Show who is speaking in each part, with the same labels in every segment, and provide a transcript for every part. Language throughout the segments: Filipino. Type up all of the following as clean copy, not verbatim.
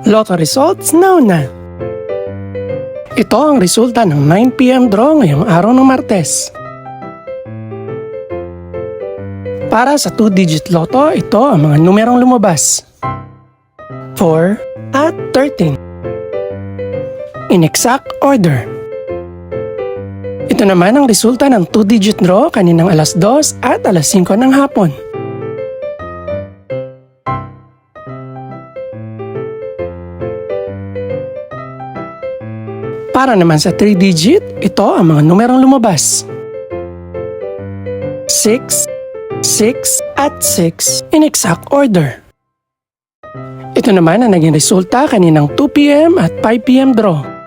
Speaker 1: Lotto results now na! Ito ang resulta ng 9 PM draw ngayong araw ng Martes. Para sa 2-digit lotto, ito ang mga numerong lumabas. 4 at 13. In exact order. Ito naman ang resulta ng 2-digit draw kaninang alas 2 at alas 5 ng hapon. Para naman sa 3-digit, ito ang mga numerong lumabas. 6, 6 at 6 in exact order. Ito naman ang naging resulta kaninang 2 PM at 5 PM draw.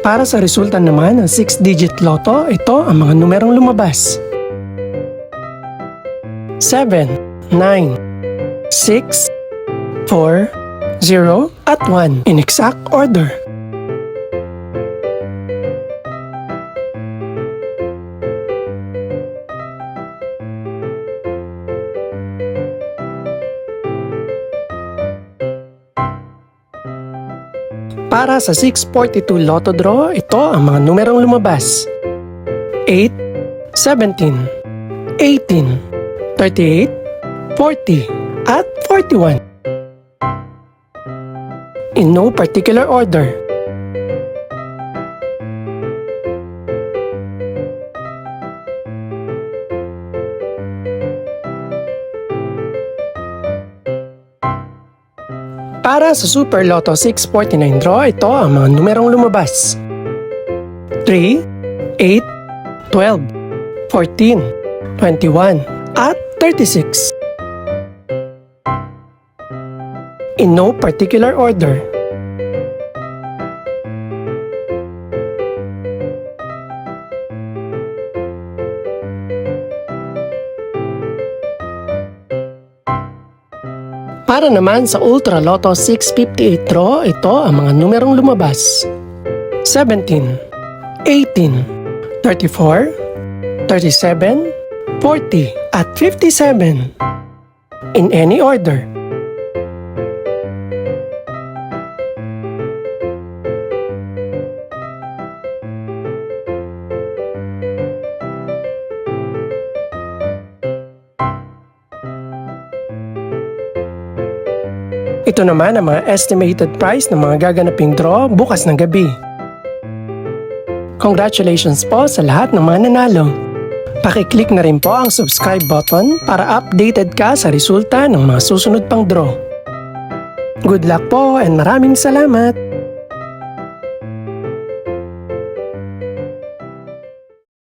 Speaker 1: Para sa resulta naman ng 6-digit lotto, ito ang mga numerong lumabas. 7, 9, 6, 4, 0 at 1 in exact order. Para sa 642 Lotto Draw, ito ang mga numerong lumabas. 8, 17, 18, 38, 40 at 41. In no particular order. Para sa Super Lotto 649 draw, ito ang mga numerong lumabas. 3, 8, 12, 14, 21 at 36. In no particular order. Para naman sa Ultra Lotto 658 draw, ito ang mga numerong lumabas. 17, 18, 34, 37, 40 at 57. In any order. Ito naman ang mga estimated price ng mga gaganaping draw bukas ng gabi. Congratulations po sa lahat ng mga nanalo. Pakiclick na rin po ang subscribe button para updated ka sa resulta ng mga susunod pang draw. Good luck po and maraming salamat!